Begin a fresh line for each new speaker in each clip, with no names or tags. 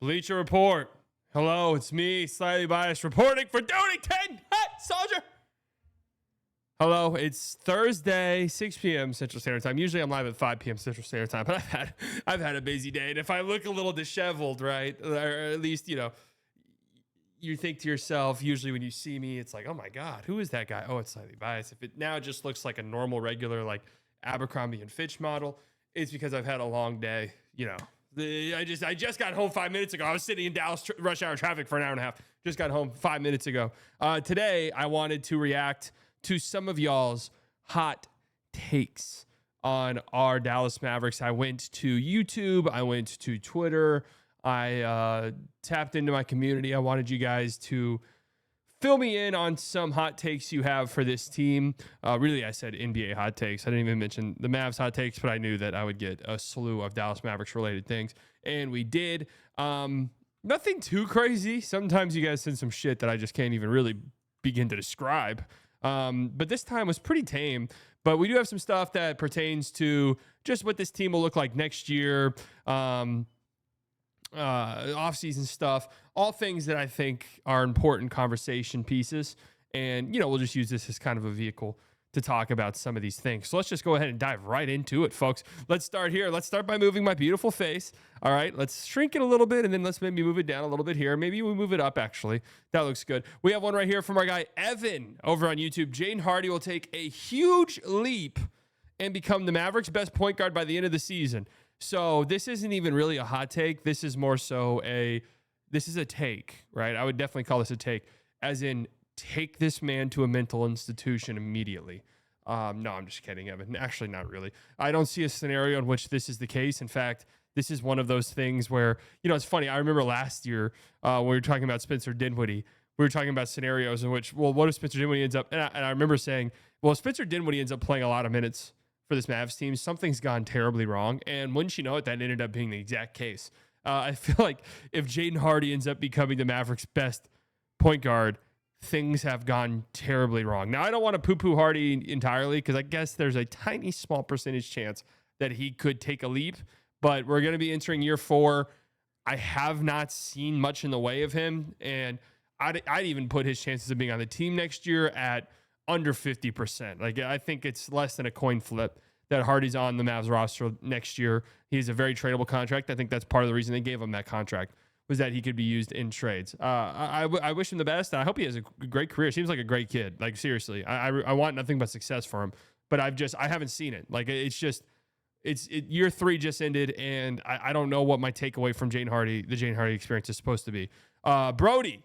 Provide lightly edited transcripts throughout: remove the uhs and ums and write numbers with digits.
Bleacher Report. Hello, it's me, slightly biased, reporting for Donington. Hot soldier. Hello, it's Thursday, 6 p.m. Central Standard Time. Usually I'm live at 5 p.m. Central Standard Time, but I've had a busy day. And if I look a little disheveled, right, or at least, you think to yourself, usually when you see me, it's like, oh my God, who is that guy? Oh, it's slightly biased. If it now just looks like a normal, regular, like Abercrombie and Fitch model, it's because I've had a long day, I just got home 5 minutes ago. I was sitting in Dallas rush hour traffic for an hour and a half. Just got home 5 minutes ago. Today, I wanted to react to some of y'all's hot takes on our Dallas Mavericks. I went to YouTube. I went to Twitter. I tapped into my community. I wanted you guys to fill me in on some hot takes you have for this team. Really, I said NBA hot takes. I didn't even mention the Mavs hot takes, but I knew that I would get a slew of Dallas Mavericks related things. And we did. Nothing too crazy. Sometimes you guys send some shit that I just can't even really begin to describe. But this time was pretty tame. But we do have some stuff that pertains to just what this team will look like next year. Off-season stuff, all things that I think are important conversation pieces. And, we'll just use this as kind of a vehicle to talk about some of these things. So let's just go ahead and dive right into it, folks. Let's start here. Let's start by moving my beautiful face. All right, let's shrink it a little bit, and then let's maybe move it down a little bit here. Maybe we move it up, actually. That looks good. We have one right here from our guy, Evan, over on YouTube. Jaden Hardy will take a huge leap and become the Mavericks' best point guard by the end of the season. So this isn't even really a hot take. This is more so this is a take, right? I would definitely call this a take, as in take this man to a mental institution immediately. No, I'm just kidding, Evan. Actually, not really. I don't see a scenario in which this is the case. In fact, this is one of those things where, it's funny. I remember last year when we were talking about Spencer Dinwiddie, we were talking about scenarios in which, well, what if Spencer Dinwiddie ends up, and I remember saying, well, if Spencer Dinwiddie ends up playing a lot of minutes for this Mavs team, something's gone terribly wrong. And wouldn't you know it, that ended up being the exact case. I feel like if Jaden Hardy ends up becoming the Mavericks' best point guard, things have gone terribly wrong. Now, I don't want to poo-poo Hardy entirely, because I guess there's a tiny small percentage chance that he could take a leap, but we're going to be entering year 4. I have not seen much in the way of him, and I'd even put his chances of being on the team next year at under 50%. Like, I think it's less than a coin flip that Hardy's on the Mavs roster next year. He's a very tradable contract. I think that's part of the reason they gave him that contract, was that he could be used in trades. I wish him the best. I hope he has a great career. Seems like a great kid. Like, seriously, I want nothing but success for him. But I haven't seen it. Like, year 3 just ended, and I don't know what my takeaway from the Jaden Hardy experience is supposed to be. Brody,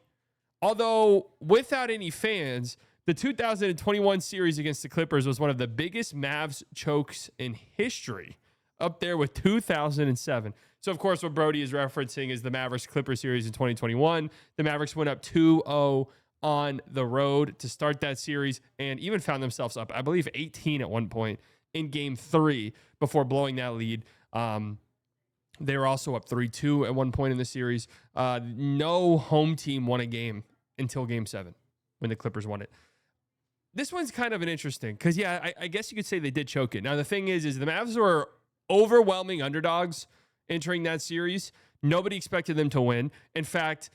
although without any fans, the 2021 series against the Clippers was one of the biggest Mavs chokes in history, up there with 2007. So, of course, what Brody is referencing is the Mavericks-Clippers series in 2021. The Mavericks went up 2-0 on the road to start that series and even found themselves up, I believe, 18 at one point in Game 3 before blowing that lead. They were also up 3-2 at one point in the series. No home team won a game until Game 7 when the Clippers won it. This one's kind of an interesting, because, I guess you could say they did choke it. Now, the thing is the Mavs were overwhelming underdogs entering that series. Nobody expected them to win. In fact,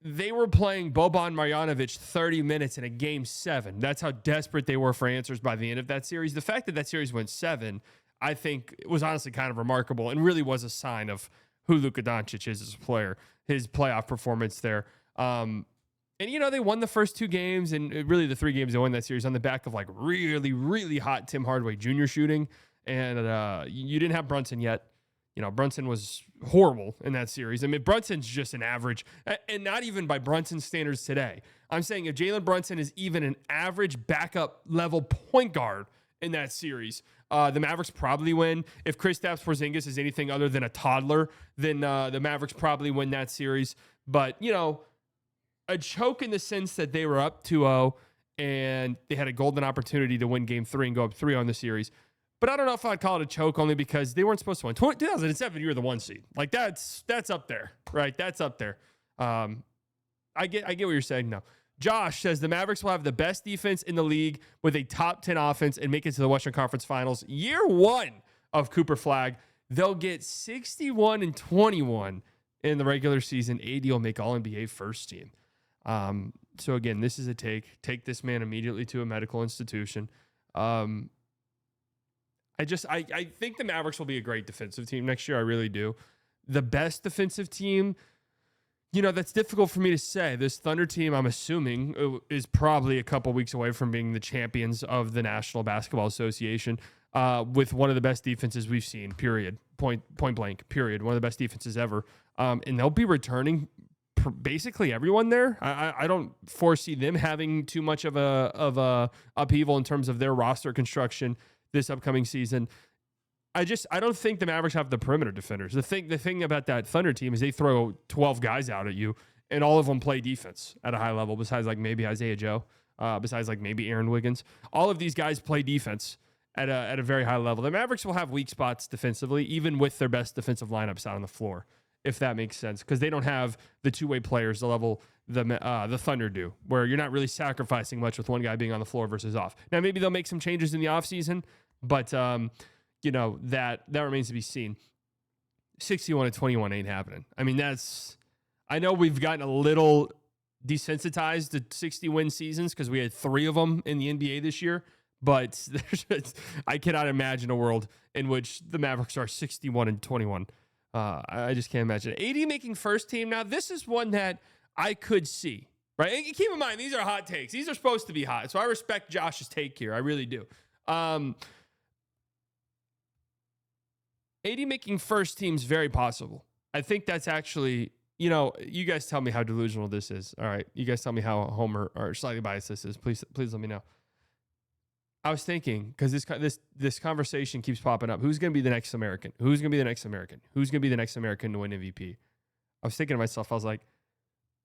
they were playing Boban Marjanovic 30 minutes in a Game 7. That's how desperate they were for answers by the end of that series. The fact that series went 7, I think, was honestly kind of remarkable and really was a sign of who Luka Doncic is as a player, his playoff performance there. And, they won the first 2 games, and really the 3 games they won that series on the back of, like, really, really hot Tim Hardaway Jr. shooting. And you didn't have Brunson yet. Brunson was horrible in that series. I mean, Brunson's just an average, and not even by Brunson standards today. I'm saying if Jalen Brunson is even an average backup level point guard in that series, the Mavericks probably win. If Kristaps Porzingis is anything other than a toddler, then the Mavericks probably win that series. But, a choke in the sense that they were up 2-0 and they had a golden opportunity to win Game 3 and go up 3-0 in the series. But I don't know if I'd call it a choke, only because they weren't supposed to win. 2007, you were the 1 seed. Like, that's up there, right? That's up there. I get what you're saying now. Josh says the Mavericks will have the best defense in the league with a top 10 offense and make it to the Western Conference Finals. Year 1 of Cooper Flag, they'll get 61-21 in the regular season, AD will make All-NBA first team. So again, this is a take this man immediately to a medical institution. I think the Mavericks will be a great defensive team next year. I really do. The best defensive team, that's difficult for me to say. This Thunder team, I'm assuming, is probably a couple weeks away from being the champions of the National Basketball Association, with one of the best defenses we've seen, period. Point blank, period. One of the best defenses ever. And they'll be returning basically everyone there. I don't foresee them having too much of a upheaval in terms of their roster construction this upcoming season. I don't think the Mavericks have the perimeter defenders. The thing about that Thunder team is they throw 12 guys out at you, and all of them play defense at a high level, besides like maybe Isaiah Joe, besides like maybe Aaron Wiggins. All of these guys play defense at a very high level. The Mavericks will have weak spots defensively, even with their best defensive lineups out on the floor, if that makes sense, because they don't have the two-way players the level the Thunder do, where you're not really sacrificing much with one guy being on the floor versus off. Now, maybe they'll make some changes in the offseason, but that remains to be seen. 61-21 ain't happening. I mean, I know we've gotten a little desensitized to 60-win seasons because we had 3 of them in the NBA this year, but I cannot imagine a world in which the Mavericks are 61-21. I just can't imagine it. AD making first team. Now, this is one that I could see, right? And keep in mind, these are hot takes. These are supposed to be hot. So I respect Josh's take here. I really do. AD making first team is very possible. I think that's actually, you guys tell me how delusional this is. All right. You guys tell me how homer or slightly biased this is. Please let me know. I was thinking, because this conversation keeps popping up. Who's going to be the next American? Who's going to be the next American? Who's going to be the next American to win MVP? I was thinking to myself, I was like,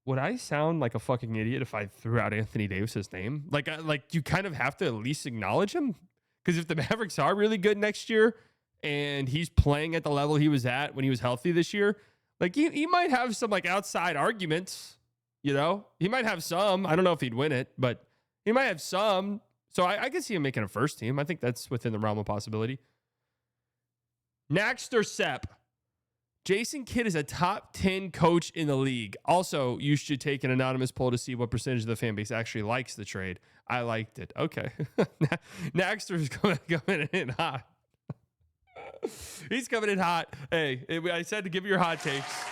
would I sound like a fucking idiot if I threw out Anthony Davis's name? Like you kind of have to at least acknowledge him. Because if the Mavericks are really good next year and he's playing at the level he was at when he was healthy this year, like he might have some like outside arguments, He might have some. I don't know if he'd win it, but he might have some. So I can see him making a first team. I think that's within the realm of possibility. Next or Sepp. Jason Kidd is a top 10 coach in the league. Also, you should take an anonymous poll to see what percentage of the fan base actually likes the trade. I liked it. Okay. Naxter's coming in hot. He's coming in hot. Hey, I said to give you your hot takes.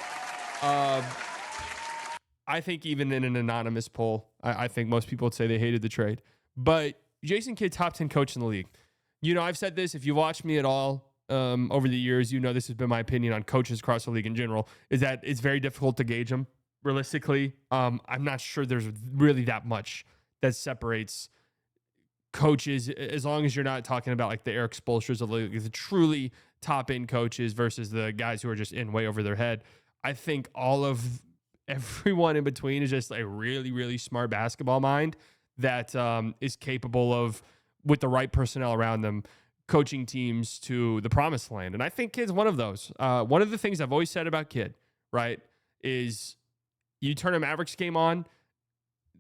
I think even in an anonymous poll, I think most people would say they hated the trade. But Jason Kidd, top 10 coach in the league. I've said this. If you watch me at all over the years, this has been my opinion on coaches across the league in general, is that it's very difficult to gauge them realistically. I'm not sure there's really that much that separates coaches, as long as you're not talking about like the Eric Spoelstras of the league, the truly top-end coaches versus the guys who are just in way over their head. I think everyone in between is just a really, really smart basketball mind that is capable of, with the right personnel around them, coaching teams to the promised land. And I think Kidd's one of those. One of the things I've always said about Kidd, right, is you turn a Mavericks game on,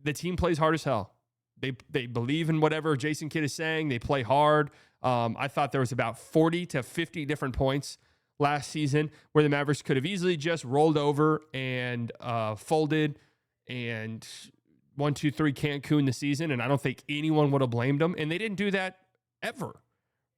the team plays hard as hell. They believe in whatever Jason Kidd is saying. They play hard. I thought there was about 40 to 50 different points last season where the Mavericks could have easily just rolled over and folded and 1, 2, 3 Cancun the season, and I don't think anyone would have blamed them. And they didn't do that ever,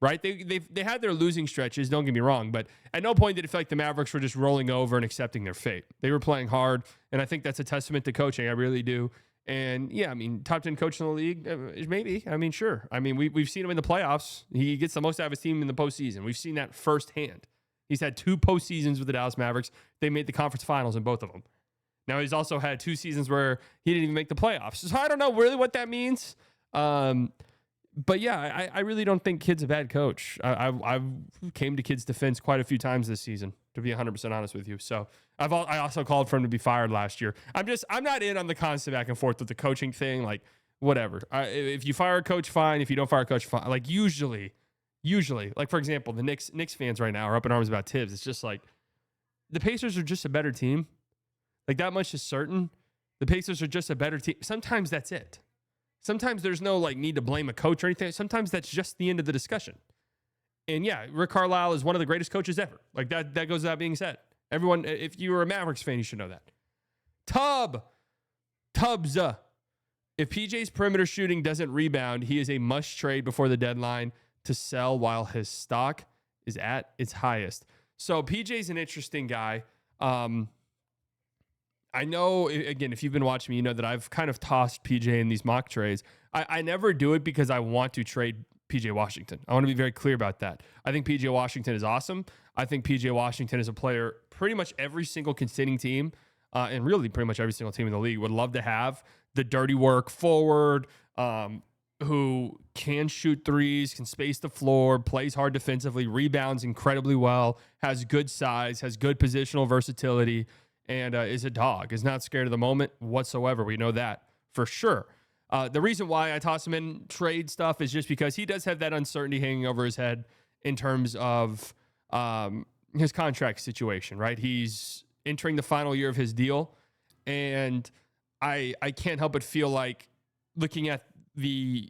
right? They had their losing stretches, don't get me wrong, but at no point did it feel like the Mavericks were just rolling over and accepting their fate. They were playing hard, and I think that's a testament to coaching. I really do. And yeah, I mean, top 10 coach in the league, maybe. I mean, sure. I mean, we've seen him in the playoffs. He gets the most out of his team in the postseason. We've seen that firsthand. He's had 2 postseasons with the Dallas Mavericks. They made the conference finals in both of them. Now, he's also had 2 seasons where he didn't even make the playoffs. So I don't know really what that means. But yeah, I really don't think Kidd's a bad coach. I've came to Kidd's defense quite a few times this season, to be 100% honest with you. So I also called for him to be fired last year. I'm not in on the constant back and forth with the coaching thing. Like, whatever. If you fire a coach, fine. If you don't fire a coach, fine. Like, usually, like, for example, the Knicks fans right now are up in arms about Tibbs. It's just like, the Pacers are just a better team. Like, that much is certain. The Pacers are just a better team. Sometimes that's it. Sometimes there's no like need to blame a coach or anything. Sometimes that's just the end of the discussion. And yeah, Rick Carlisle is one of the greatest coaches ever. Like that goes without being said. Everyone, if you were a Mavericks fan, you should know that. Tubbs. If PJ's perimeter shooting doesn't rebound, he is a must trade before the deadline to sell while his stock is at its highest. So PJ's an interesting guy. I know, again, if you've been watching me, you know that I've kind of tossed PJ in these mock trades. I never do it because I want to trade PJ Washington. I want to be very clear about that. I think PJ Washington is awesome. I think PJ Washington is a player pretty much every single contending team, and really pretty much every single team in the league would love to have. The dirty work forward, who can shoot threes, can space the floor, plays hard defensively, rebounds incredibly well, has good size, has good positional versatility, and is a dog, is not scared of the moment whatsoever. We know that for sure. The reason why I toss him in trade stuff is just because he does have that uncertainty hanging over his head in terms of his contract situation, right? He's entering the final year of his deal, and I can't help but feel like looking at the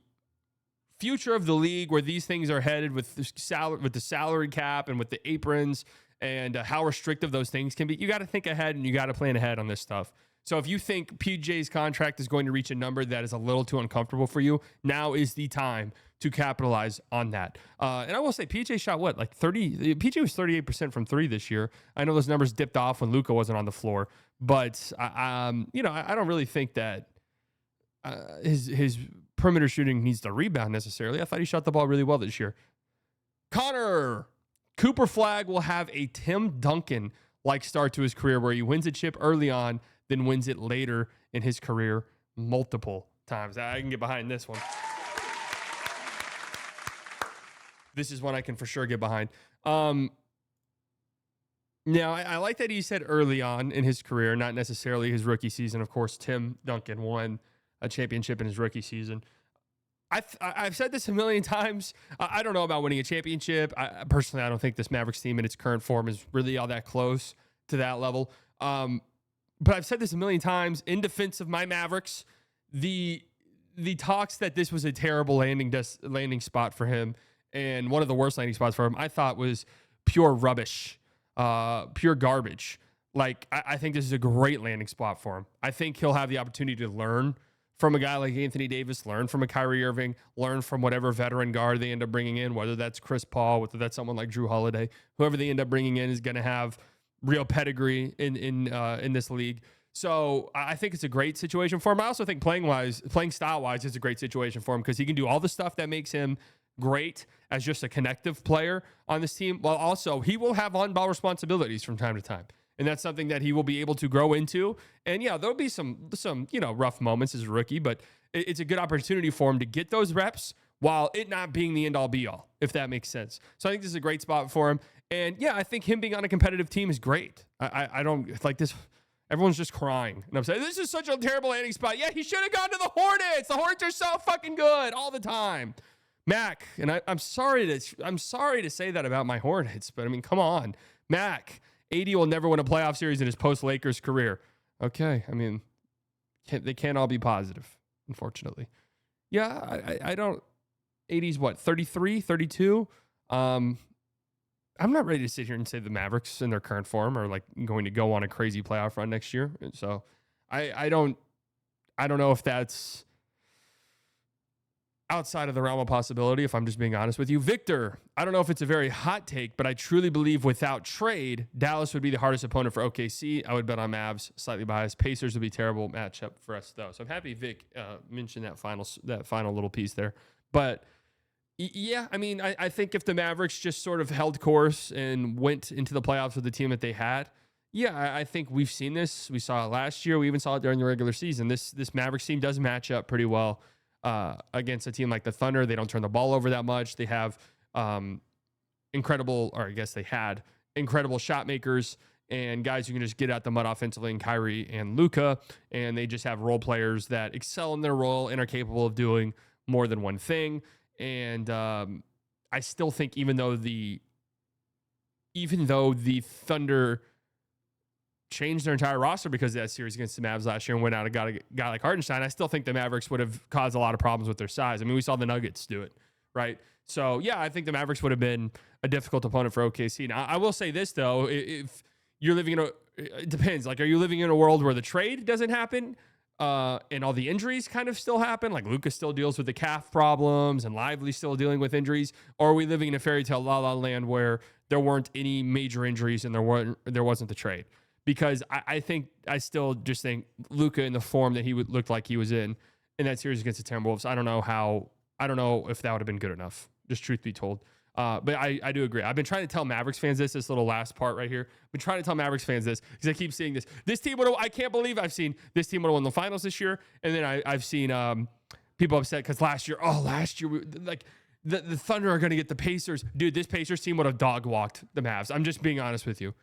future of the league, where these things are headed with the salary cap and with the aprons and how restrictive those things can be, you got to think ahead and you got to plan ahead on this stuff. So if you think PJ's contract is going to reach a number that is a little too uncomfortable for you, now is the time to capitalize on that. And I will say, PJ shot what, like 30? PJ was 38% from three this year. I know those numbers dipped off when Luka wasn't on the floor, but I don't really think that his perimeter shooting needs to rebound necessarily. I thought he shot the ball really well this year. Cooper Flagg will have a Tim Duncan-like start to his career, where he wins a chip early on, then wins it later in his career multiple times. I can get behind this one. This is one I can for sure get behind. Now, I like that he said early on in his career, not necessarily his rookie season. Of course, Tim Duncan won a championship in his rookie season. I've said this a million times. I don't know about winning a championship. Personally, I don't think this Mavericks team in its current form is really all that close to that level. But I've said this a million times in defense of my Mavericks. The talks that this was a terrible landing spot for him, and one of the worst landing spots for him, I thought was pure rubbish, pure garbage. Like, I think this is a great landing spot for him. I think he'll have the opportunity to learn from a guy like Anthony Davis, learn from a Kyrie Irving, learn from whatever veteran guard they end up bringing in, whether that's Chris Paul, whether that's someone like Drew Holiday. Whoever they end up bringing in is going to have real pedigree in this league. So I think it's a great situation for him. I also think playing style-wise, it's a great situation for him, because he can do all the stuff that makes him great as just a connective player on this team, while also he will have on-ball responsibilities from time to time. And that's something that he will be able to grow into. And yeah, there'll be some rough moments as a rookie, but it's a good opportunity for him to get those reps while it not being the end-all be-all, if that makes sense. So I think this is a great spot for him. And yeah, I think him being on a competitive team is great. I don't like this. Everyone's just crying. And I'm saying, this is such a terrible landing spot. Yeah, he should have gone to the Hornets. The Hornets are so fucking good all the time. Mac, and I'm sorry to say that about my Hornets, but I mean, come on. Mac, AD will never win a playoff series in his post-Lakers career. Okay, I mean, they can't all be positive, unfortunately. Yeah, I don't. AD's what, 33, 32? I'm not ready to sit here and say the Mavericks in their current form are like going to go on a crazy playoff run next year. So I don't know if that's outside of the realm of possibility, if I'm just being honest with you. Victor, I don't know if it's a very hot take, but I truly believe without trade, Dallas would be the hardest opponent for OKC. I would bet on Mavs, slightly biased. Pacers would be a terrible matchup for us, though. So I'm happy Vic mentioned that final little piece there. But yeah, I mean, I think if the Mavericks just sort of held course and went into the playoffs with the team that they had, yeah, I think we've seen this. We saw it last year. We even saw it during the regular season. This Mavericks team does match up pretty well against a team like the Thunder. They don't turn the ball over that much. They have incredible shot makers and guys who can just get out the mud offensively in Kyrie and Luka. And they just have role players that excel in their role and are capable of doing more than one thing. And I still think even though the Thunder changed their entire roster because of that series against the Mavs last year and went out and got a guy like Hartenstein, I still think the Mavericks would have caused a lot of problems with their size. I mean, we saw the Nuggets do it, right? So, yeah, I think the Mavericks would have been a difficult opponent for OKC. Now, I will say this, though. If you're living in it depends. Like, are you living in a world where the trade doesn't happen and all the injuries kind of still happen? Like Luka still deals with the calf problems and Lively's still dealing with injuries. Or are we living in a fairy tale la la land where there weren't any major injuries and there wasn't the trade? Because I still just think Luka in the form that he looked like he was in that series against the Timberwolves, I don't know if that would have been good enough, just truth be told. But I do agree. I've been trying to tell Mavericks fans this little last part right here. I've been trying to tell Mavericks fans this because I keep seeing this. This team I can't believe I've seen this team would have won the finals this year. And then I've seen people upset because last year, like the Thunder are going to get the Pacers. Dude, this Pacers team would have dog walked the Mavs. I'm just being honest with you.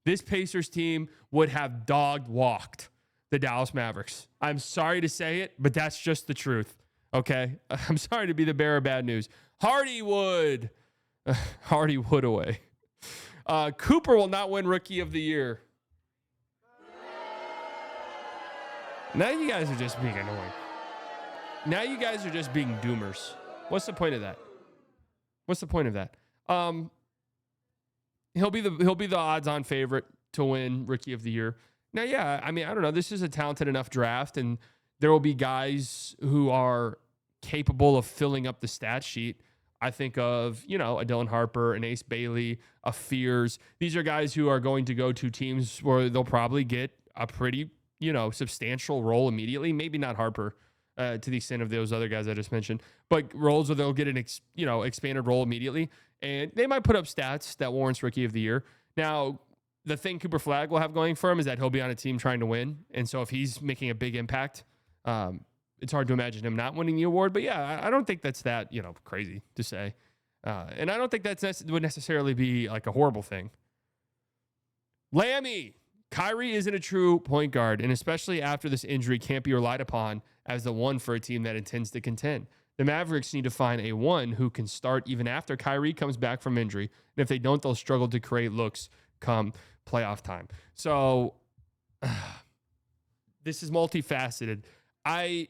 This Pacers team would have dog walked the Dallas Mavericks. I'm sorry to say it, but that's just the truth. Okay? I'm sorry to be the bearer of bad news. Hardywood away. Cooper will not win Rookie of the Year. Now you guys are just being annoying. Now you guys are just being doomers. What's the point of that? He'll be the odds-on favorite to win Rookie of the Year. Now, yeah, I mean, I don't know. This is a talented enough draft, and there will be guys who are capable of filling up the stat sheet. I think of, a Dylan Harper, an Ace Bailey, a Fears. These are guys who are going to go to teams where they'll probably get a pretty, substantial role immediately. Maybe not Harper to the extent of those other guys I just mentioned, but roles where they'll get an expanded role immediately. And they might put up stats that warrants Rookie of the Year. Now, the thing Cooper Flagg will have going for him is that he'll be on a team trying to win. And so if he's making a big impact, it's hard to imagine him not winning the award. But yeah, I don't think that's that, crazy to say. And I don't think would necessarily be like a horrible thing. Lammy, Kyrie isn't a true point guard, and especially after this injury, can't be relied upon as the one for a team that intends to contend. The Mavericks need to find a one who can start even after Kyrie comes back from injury. And if they don't, they'll struggle to create looks come playoff time. So this is multifaceted. Right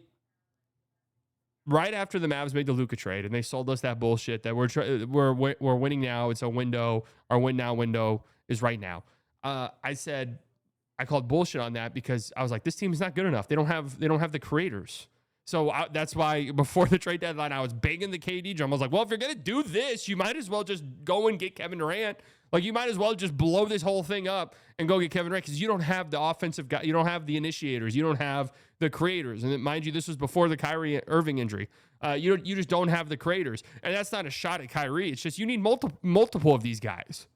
after the Mavs made the Luka trade and they sold us that bullshit that we're winning now. It's a window. Our win now window is right now. I called bullshit on that because I was like, this team is not good enough. They don't have the creators. So that's why before the trade deadline, I was banging the KD drum. I was like, well, if you're going to do this, you might as well just go and get Kevin Durant. Like, you might as well just blow this whole thing up and go get Kevin Durant because you don't have the offensive guy. You don't have the initiators. You don't have the creators. And mind you, this was before the Kyrie Irving injury. You just don't have the creators. And that's not a shot at Kyrie. It's just you need multiple of these guys.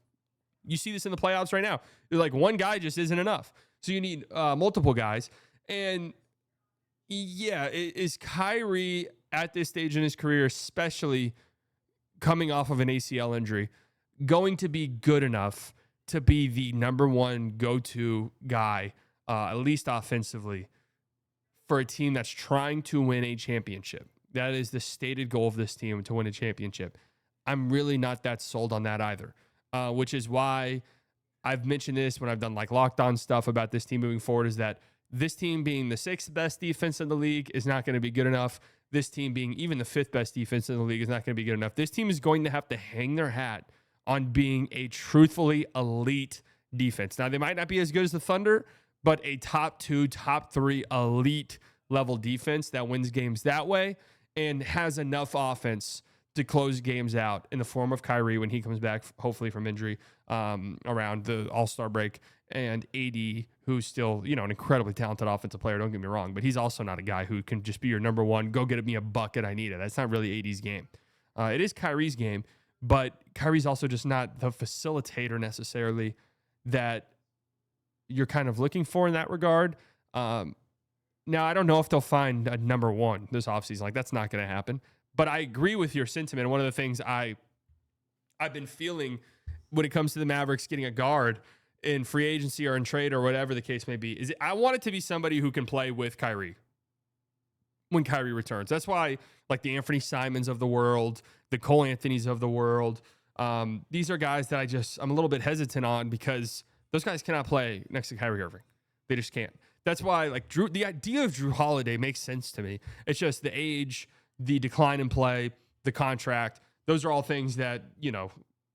You see this in the playoffs right now. Like, one guy just isn't enough. So you need multiple guys. And yeah, is Kyrie at this stage in his career, especially coming off of an ACL injury, going to be good enough to be the number one go-to guy, at least offensively, for a team that's trying to win a championship? That is the stated goal of this team, to win a championship. I'm really not that sold on that either, which is why I've mentioned this when I've done like locked on stuff about this team moving forward, is that this team being the sixth best defense in the league is not going to be good enough. This team being even the fifth best defense in the league is not going to be good enough. This team is going to have to hang their hat on being a truthfully elite defense. Now, they might not be as good as the Thunder, but a top 2, top 3 elite level defense that wins games that way and has enough offense to close games out in the form of Kyrie when he comes back, hopefully from injury, around the All-Star break, and AD, who's still, an incredibly talented offensive player, don't get me wrong, but he's also not a guy who can just be your number one, go get me a bucket, I need it. That's not really AD's game. It is Kyrie's game, but Kyrie's also just not the facilitator necessarily that you're kind of looking for in that regard. Now, I don't know if they'll find a number one this offseason. Like, that's not going to happen. But I agree with your sentiment. One of the things I've been feeling when it comes to the Mavericks getting a guard in free agency or in trade or whatever the case may be is I want it to be somebody who can play with Kyrie when Kyrie returns. That's why, like, the Anthony Simons of the world, the Cole Anthonys of the world, these are guys that I'm a little bit hesitant on because those guys cannot play next to Kyrie Irving. They just can't. That's why, like, the idea of Drew Holiday makes sense to me. It's just the age, the decline in play, the contract. Those are all things that,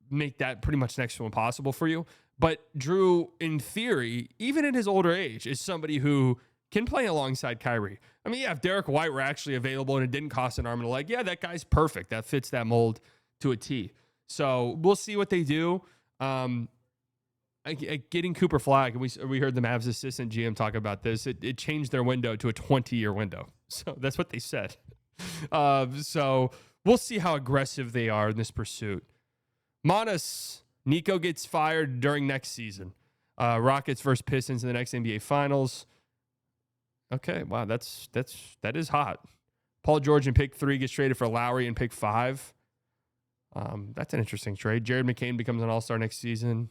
make that pretty much next to impossible for you. But Drew, in theory, even in his older age, is somebody who can play alongside Kyrie. I mean, yeah, if Derek White were actually available and it didn't cost an arm and a leg, yeah, that guy's perfect. That fits that mold to a T. So we'll see what they do. Getting Cooper Flagg, and we heard the Mavs assistant GM talk about this. It changed their window to a 20-year window. So that's what they said. So we'll see how aggressive they are in this pursuit. Manas, Nico gets fired during next season. Rockets versus Pistons in the next NBA Finals. Okay, wow, that is hot. Paul George in pick 3 gets traded for Lowry in pick 5. That's an interesting trade. Jared McCain becomes an all-star next season.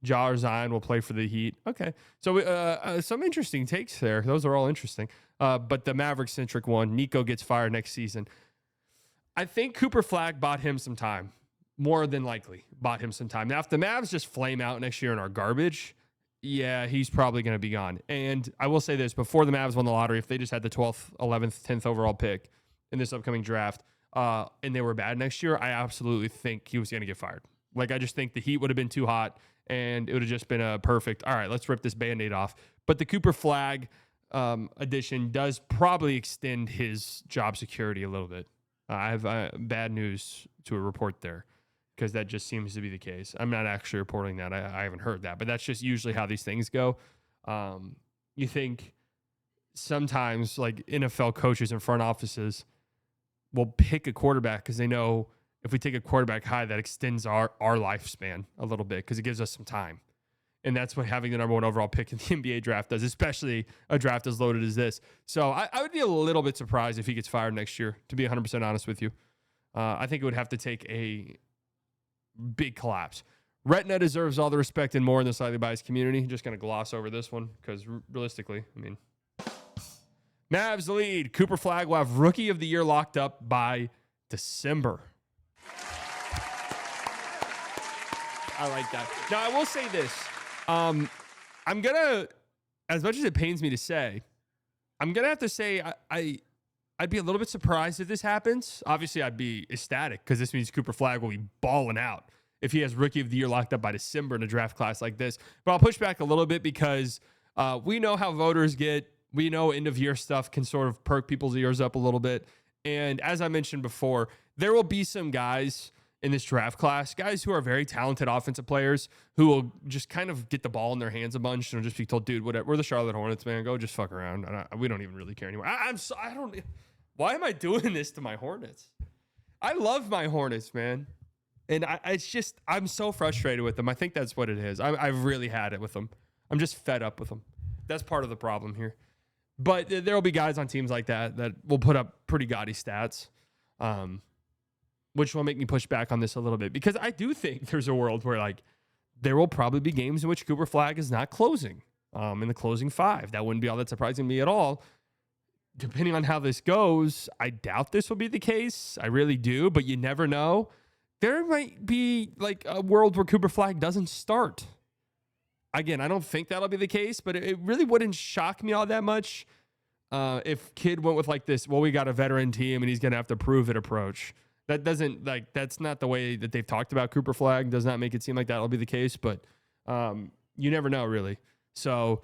Ja Zion will play for the Heat. Okay, so some interesting takes there. Those are all interesting. But the Maverick-centric one, Nico gets fired next season. I think Cooper Flagg bought him some time. More than likely bought him some time. Now, if the Mavs just flame out next year and are garbage, yeah, he's probably going to be gone. And I will say this, before the Mavs won the lottery, if they just had the 12th, 11th, 10th overall pick in this upcoming draft, and they were bad next year, I absolutely think he was going to get fired. Like, I just think the Heat would have been too hot, and it would have just been a perfect, all right, let's rip this Band-Aid off. But the Cooper Flagg addition does probably extend his job security a little bit. I have bad news to report there, because that just seems to be the case. I'm not actually reporting that. I haven't heard that, but that's just usually how these things go. You think sometimes, like, NFL coaches and front offices will pick a quarterback because they know if we take a quarterback high, that extends our lifespan a little bit because it gives us some time. And that's what having the number 1 overall pick in the NBA draft does, especially a draft as loaded as this. So I would be a little bit surprised if he gets fired next year, to be 100% honest with you. I think it would have to take a big collapse. Retina deserves all the respect and more in the slightly biased community. Just going to gloss over this one because realistically, I mean, Mavs lead. Cooper Flagg will have Rookie of the Year locked up by December. I like that. Now, I will say this. I'm going to, as much as it pains me to say, I'm going to have to say I'd be a little bit surprised if this happens. Obviously, I'd be ecstatic because this means Cooper Flagg will be balling out if he has Rookie of the Year locked up by December in a draft class like this. But I'll push back a little bit because we know how voters get. We know end-of-year stuff can sort of perk people's ears up a little bit. And as I mentioned before, there will be some guys in this draft class, guys who are very talented offensive players who will just kind of get the ball in their hands a bunch and just be told, dude, whatever, we're the Charlotte Hornets, man. Go just fuck around. We don't even really care anymore. Why am I doing this to my Hornets? I love my Hornets, man. And I'm so frustrated with them. I think that's what it is. I've really had it with them. I'm just fed up with them. That's part of the problem here. But there will be guys on teams like that will put up pretty gaudy stats, which will make me push back on this a little bit. Because I do think there's a world where, like, there will probably be games in which Cooper Flagg is not closing in the closing 5. That wouldn't be all that surprising to me at all. Depending on how this goes, I doubt this will be the case. I really do, but you never know. There might be like a world where Cooper Flagg doesn't start. Again, I don't think that'll be the case, but it really wouldn't shock me all that much if Kidd went with like this, well, we got a veteran team and he's going to have to prove it approach. That's not the way that they've talked about Cooper Flagg. Does not make it seem like that'll be the case, but you never know really. So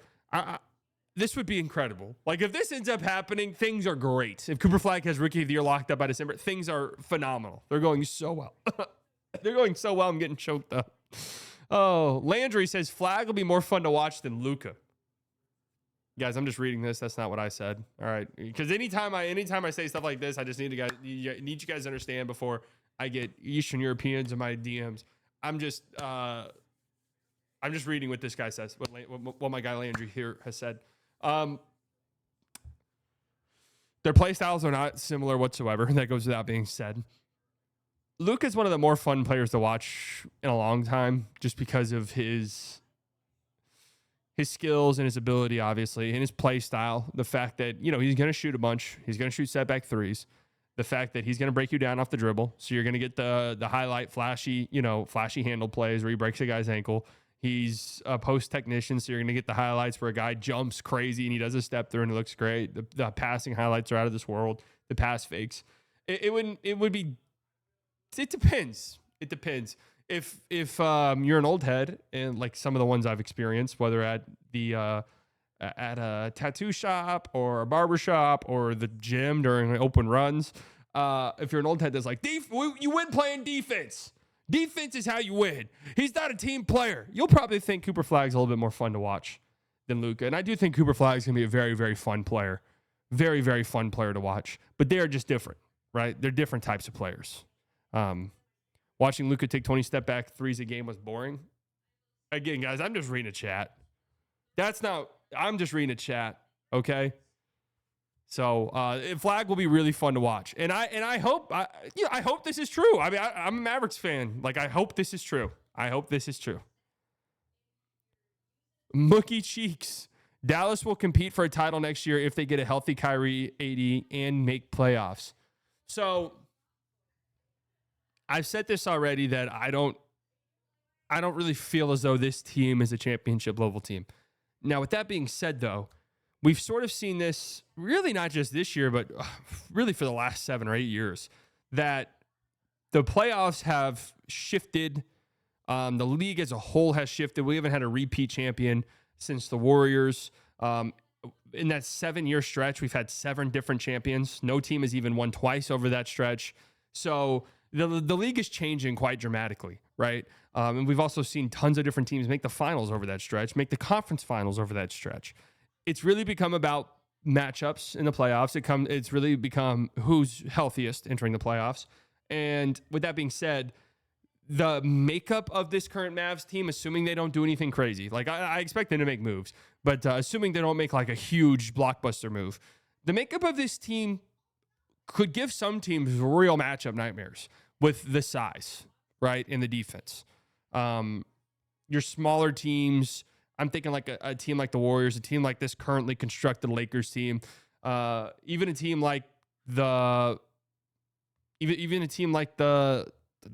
this would be incredible. Like, if this ends up happening, things are great. If Cooper Flagg has Rookie of the Year locked up by December, things are phenomenal. They're going so well. They're going so well, I'm getting choked up. Oh, Landry says Flagg will be more fun to watch than Luka. Guys, I'm just reading this. That's not what I said. All right, because anytime I say stuff like this, I just need you guys to understand before I get Eastern Europeans in my DMs. I'm just reading what this guy says. What my guy Landry here has said. Their play styles are not similar whatsoever. That goes without being said. Luke is one of the more fun players to watch in a long time, just because of his skills and his ability, obviously, and his play style. The fact that, he's going to shoot a bunch. He's going to shoot setback threes. The fact that he's going to break you down off the dribble. So you're going to get the highlight flashy handle plays where he breaks a guy's ankle. He's a post technician, so you're going to get the highlights where a guy jumps crazy and he does a step through and it looks great. The passing highlights are out of this world. The pass fakes. It depends. It depends. if you're an old head, and like some of the ones I've experienced, whether at a tattoo shop or a barber shop or the gym during open runs, if you're an old head that's like, you win playing defense. Defense is how you win. He's not a team player. You'll probably think Cooper Flagg's a little bit more fun to watch than Luka. And I do think Cooper Flagg's going to be a very, very fun player. Very, very fun player to watch. But they are just different, right? They're different types of players. Watching Luka take 20 step back threes a game was boring. Again, guys, I'm just reading a chat. I'm just reading a chat, okay? So Flag will be really fun to watch, and I hope this is true. I mean, I'm a Mavericks fan. Like, I hope this is true. Mookie Cheeks. Dallas will compete for a title next year if they get a healthy Kyrie, AD, and make playoffs. So I've said this already that I don't really feel as though this team is a championship level team. Now, with that being said, though, we've sort of seen this really not just this year, but really for the last 7 or 8 years, that the playoffs have shifted. The league as a whole has shifted. We haven't had a repeat champion since the Warriors. In that 7-year stretch, we've had 7 different champions. No team has even won twice over that stretch. So the league is changing quite dramatically, right? And we've also seen tons of different teams make the finals over that stretch, make the conference finals over that stretch. It's really become about matchups in the playoffs. It's really become who's healthiest entering the playoffs. And with that being said, the makeup of this current Mavs team, assuming they don't do anything crazy, like I expect them to make moves, but assuming they don't make like a huge blockbuster move, the makeup of this team could give some teams real matchup nightmares with the size, right, and the defense. Your smaller teams, I'm thinking like a team like the Warriors, a team like this currently constructed Lakers team, even a team like the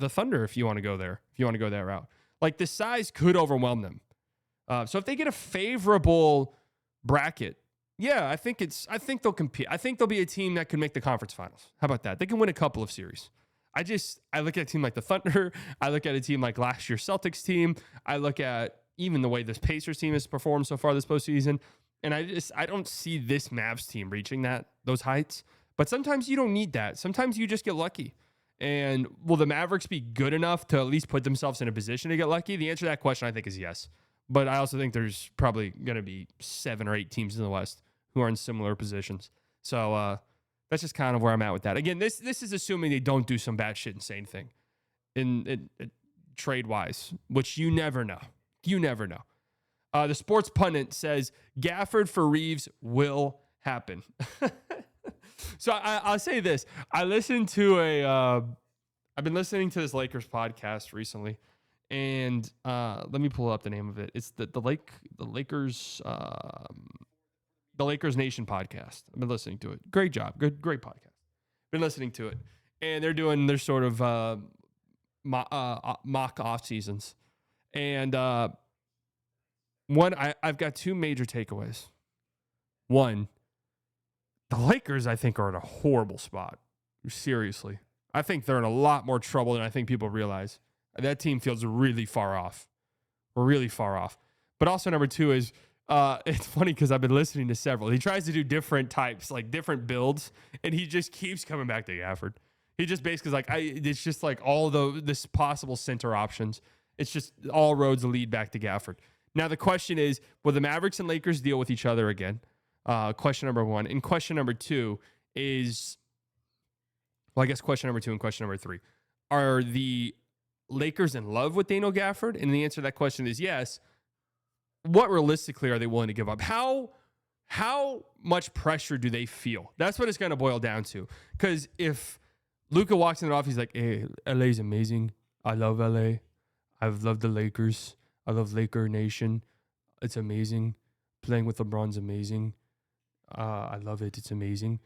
Thunder, if you want to go there, if you want to go that route. Like, the size could overwhelm them. So if they get a favorable bracket, yeah, I think they'll compete. I think they'll be a team that can make the conference finals. How about that? They can win a couple of series. I look at a team like the Thunder. I look at a team like last year's Celtics team. I look at even the way this Pacers team has performed so far this postseason. And I don't see this Mavs team reaching those heights. But sometimes you don't need that. Sometimes you just get lucky. And will the Mavericks be good enough to at least put themselves in a position to get lucky? The answer to that question, I think, is yes. But I also think there's probably going to be 7 or 8 teams in the West who are in similar positions. So that's just kind of where I'm at with that. Again, this is assuming they don't do some batshit insane thing in trade-wise, which you never know. You never know. The sports pundit says Gafford for Reeves will happen. So I'll say this. I've been listening to this Lakers podcast recently, and let me pull up the name of it. It's the Lakers Nation podcast. I've been listening to it. Great job. Great podcast. Been listening to it, and they're doing their sort of mock off seasons, and I've got 2 major takeaways. One, the Lakers, I think, are in a horrible spot. Seriously. I think they're in a lot more trouble than I think people realize. That team feels really far off. Really far off. But also, number 2 is, it's funny because I've been listening to several. He tries to do different types, like different builds, and he just keeps coming back to Gafford. He just basically is like, it's just like all this possible center options. It's just all roads lead back to Gafford. Now, the question is, will the Mavericks and Lakers deal with each other again? Question number 1. And question number 2 is, well, I guess question number 2 and question number 3. Are the Lakers in love with Daniel Gafford? And the answer to that question is yes. What realistically are they willing to give up? How much pressure do they feel? That's what it's going to boil down to. Because if Luka walks in the office, he's like, hey, LA is amazing. I love LA. I've loved the Lakers. I love Laker Nation. It's amazing. Playing with LeBron's amazing. I love it. It's amazing.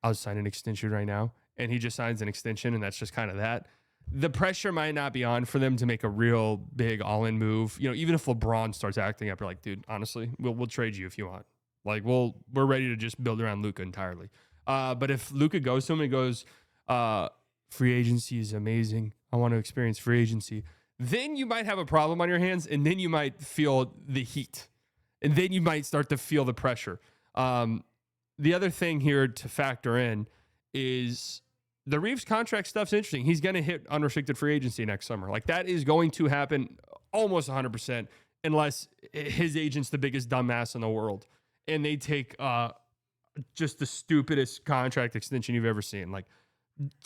I'll sign an extension right now. And he just signs an extension, and that's just kind of that. The pressure might not be on for them to make a real big all-in move. You know, even if LeBron starts acting up, you're like, dude, honestly, we'll trade you if you want. Like, we're ready to just build around Luka entirely. But if Luka goes to him and goes, free agency is amazing. I want to experience free agency. then you might have a problem on your hands, and then you might feel the heat, and then you might start to feel the pressure. The other thing here to factor in is the Reeves contract stuff's interesting. He's going to hit unrestricted free agency next summer. Like, that is going to happen almost 100% unless his agent's the biggest dumbass in the world and they take just the stupidest contract extension you've ever seen. Like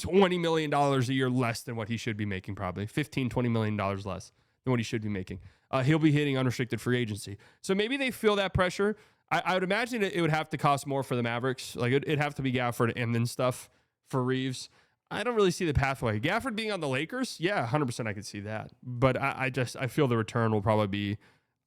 $20 million a year less than what he should be making, probably $15-20 million less than what he should be making. He'll be hitting unrestricted free agency. So maybe they feel that pressure. I would imagine it would have to cost more for the Mavericks. Like, it'd have to be Gafford and then stuff for Reeves. I don't really see the pathway. Gafford being on the Lakers, yeah, 100% I could see that. But I feel the return will probably be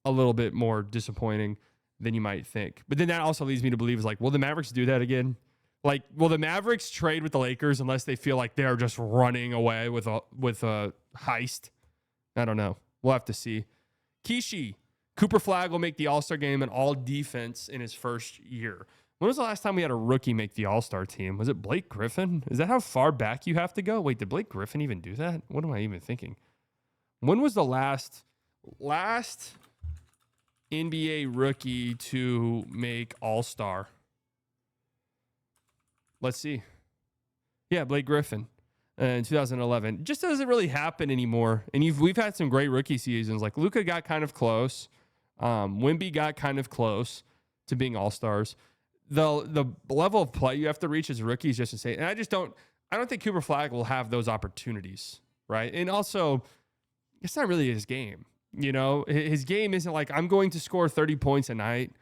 a little bit more disappointing than you might think. But then that also leads me to believe, is like, will the Mavericks do that again? Like, will the Mavericks trade with the Lakers unless they feel like they're just running away with a heist? I don't know. We'll have to see. Kishi, Cooper Flagg will make the All-Star game and all defense in his first year. When was the last time we had a rookie make the All-Star team? Was it Blake Griffin? Is that how far back you have to go? Wait, did Blake Griffin even do that? What am I even thinking? When was the last NBA rookie to make All-Star? Let's see. Yeah, Blake Griffin in 2011. Just doesn't really happen anymore. And we've had some great rookie seasons. Like, Luka got kind of close. Wemby got kind of close to being All-Stars. The level of play you have to reach as a rookie is just insane. And I don't think Cooper Flagg will have those opportunities, right? And also, it's not really his game. You know, his game isn't like, I'm going to score 30 points a night.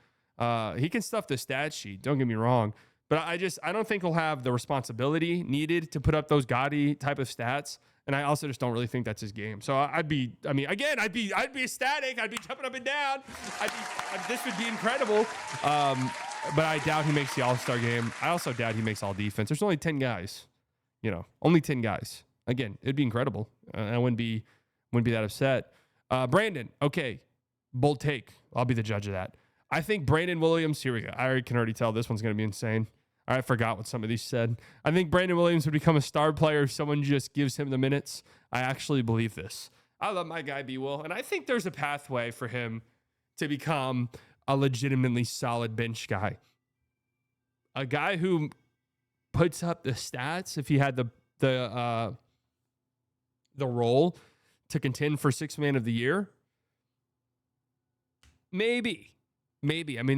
He can stuff the stat sheet, don't get me wrong. But I don't think he'll have the responsibility needed to put up those gaudy type of stats. And I also just don't really think that's his game. So I'd be ecstatic. I'd be jumping up and down. This would be incredible. But I doubt he makes the All-Star game. I also doubt he makes all defense. There's only 10 guys, only 10 guys. Again, it'd be incredible. I wouldn't be that upset. Brandon, okay, bold take. I'll be the judge of that. I think Brandon Williams, here we go. I can already tell this one's going to be insane. I forgot what some of these said. I think Brandon Williams would become a star player if someone just gives him the minutes. I actually believe this. I love my guy B-Will, and I think there's a pathway for him to become a legitimately solid bench guy. A guy who puts up the stats if he had the role to contend for Sixth Man of the Year. Maybe. I mean,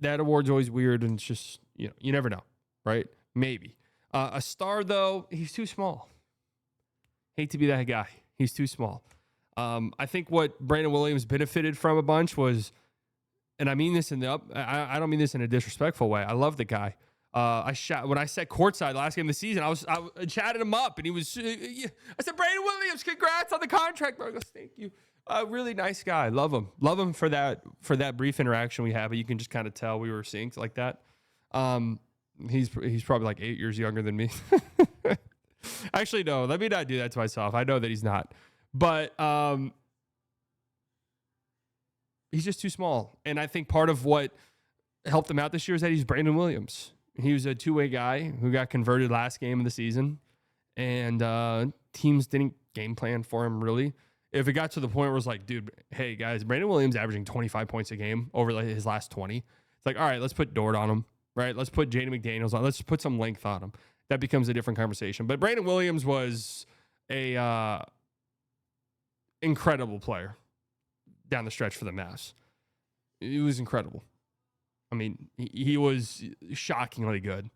that award's always weird, and it's just, you never know, right? Maybe. A star, though, he's too small. Hate to be that guy. He's too small. I think what Brandon Williams benefited from a bunch was, and I mean this I don't mean this in a disrespectful way. I love the guy. When I sat courtside last game of the season, I chatted him up, and I said, Brandon Williams, congrats on the contract, bro. He goes, thank you. Really nice guy. Love him for that brief interaction we had, but you can just kind of tell we were synced like that. He's probably like 8 years younger than me. Actually, no, let me not do that to myself. I know that he's not, but he's just too small. And I think part of what helped him out this year is that he's Brandon Williams. He was a two-way guy who got converted last game of the season, and teams didn't game plan for him really. If it got to the point where it's like, dude, hey guys, Brandon Williams averaging 25 points a game over like his last 20. It's like, all right, let's put Dort on him, right? Let's put Jaden McDaniels on. Let's put some length on him. That becomes a different conversation. But Brandon Williams was a incredible player down the stretch for the Mavs. He was incredible. I mean, he was shockingly good.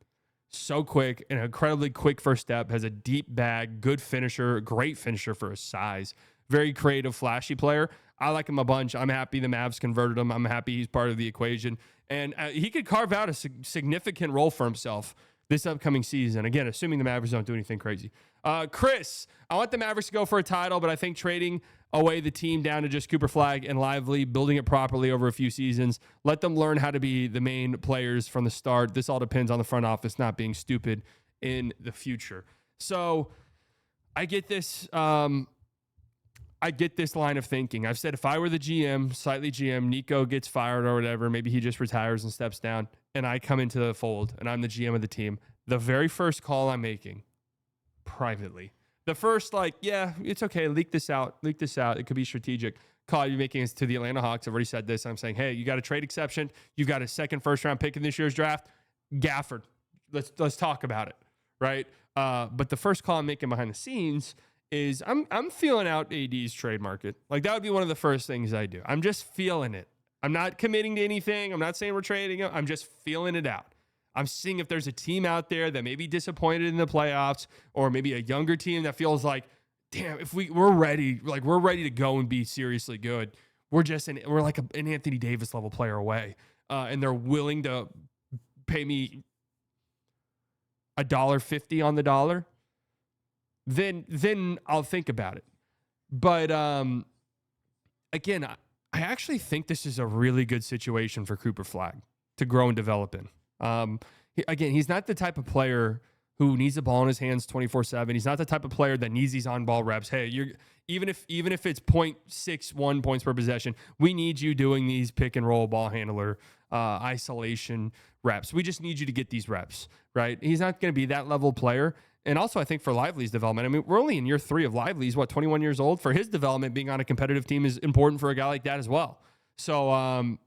So quick, an incredibly quick first step, has a deep bag, good finisher, great finisher for his size. Very creative, flashy player. I like him a bunch. I'm happy the Mavs converted him. I'm happy he's part of the equation. And he could carve out a significant role for himself this upcoming season. Again, assuming the Mavericks don't do anything crazy. Chris, I want the Mavericks to go for a title, but I think trading away the team down to just Cooper Flagg and Lively, building it properly over a few seasons, let them learn how to be the main players from the start. This all depends on the front office not being stupid in the future. So I get this. I get this line of thinking. I've said if I were the GM, slightly GM, Nico gets fired or whatever, maybe he just retires and steps down, and I come into the fold and I'm the GM of the team, the very first call I'm making privately, The first, like, yeah, it's okay. Leak this out. It could be strategic. Call you making us to the Atlanta Hawks. I've already said this. I'm saying, hey, you got a trade exception. You got a second first round pick in this year's draft. Gafford. Let's talk about it. Right. But the first call I'm making behind the scenes is I'm feeling out AD's trade market. Like, that would be one of the first things I do. I'm just feeling it. I'm not committing to anything. I'm not saying we're trading him. I'm just feeling it out. I'm seeing if there's a team out there that may be disappointed in the playoffs, or maybe a younger team that feels like, damn, if we're ready, like we're ready to go and be seriously good. We're like an Anthony Davis level player away, and they're willing to pay me $1.50 on the dollar. Then I'll think about it. But again, I actually think this is a really good situation for Cooper Flagg to grow and develop in. Again, he's not the type of player who needs the ball in his hands 24/7. He's not the type of player that needs these on-ball reps. Hey, even if it's 0.61 points per possession, we need you doing these pick and roll ball handler isolation reps. We just need you to get these reps, right? He's not going to be that level player. And also, I think for Lively's development, I mean, we're only in year 3 of Lively. He's 21 years old. For his development, being on a competitive team is important for a guy like that as well. So,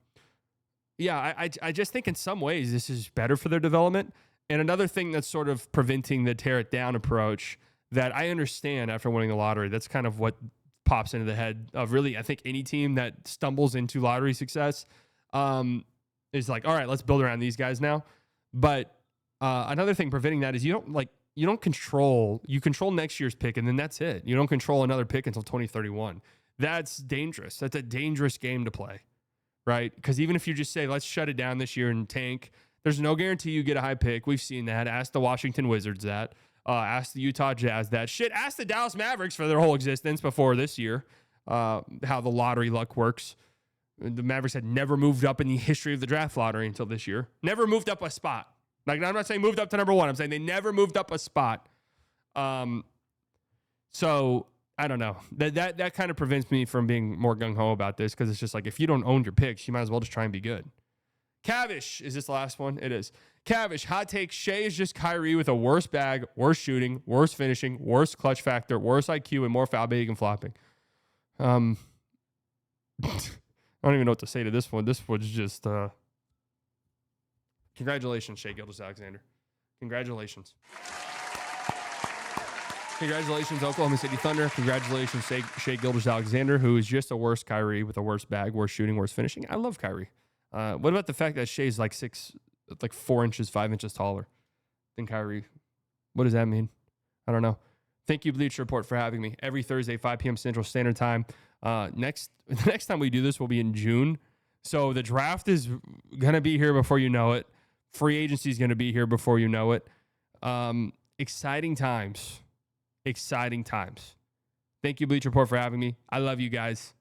yeah, I just think in some ways this is better for their development. And another thing that's sort of preventing the tear it down approach that I understand after winning the lottery, that's kind of what pops into the head of really, I think, any team that stumbles into lottery success is like, all right, let's build around these guys now. But another thing preventing that is you control next year's pick, and then that's it. You don't control another pick until 2031. That's dangerous. That's a dangerous game to play, right? Because even if you just say, let's shut it down this year and tank, there's no guarantee you get a high pick. We've seen that. Ask the Washington Wizards that. Ask the Utah Jazz that. Shit, ask the Dallas Mavericks for their whole existence before this year, how the lottery luck works. The Mavericks had never moved up in the history of the draft lottery until this year. Never moved up a spot. Like, I'm not saying moved up to number 1. I'm saying they never moved up a spot. So I don't know. That kind of prevents me from being more gung-ho about this, because it's just like, if you don't own your picks, you might as well just try and be good. Cavish, is this the last one? It is. Cavish, hot take. Shea is just Kyrie with a worse bag, worse shooting, worse finishing, worse clutch factor, worse IQ, and more foul baiting and flopping. I don't even know what to say to this one. This was just... Congratulations, Shea Gilgeous-Alexander. Congratulations. Congratulations, Oklahoma City Thunder. Congratulations, Shea Gilgeous-Alexander, who is just a worse Kyrie with a worse bag, worse shooting, worse finishing. I love Kyrie. What about the fact that Shea's like 4 inches, 5 inches taller than Kyrie? What does that mean? I don't know. Thank you, Bleacher Report, for having me. Every Thursday, 5 p.m. Central Standard Time. The next time we do this will be in June. So the draft is going to be here before you know it. Free agency is going to be here before you know it. Exciting times. Exciting times. Thank you, Bleacher Report, for having me. I love you guys.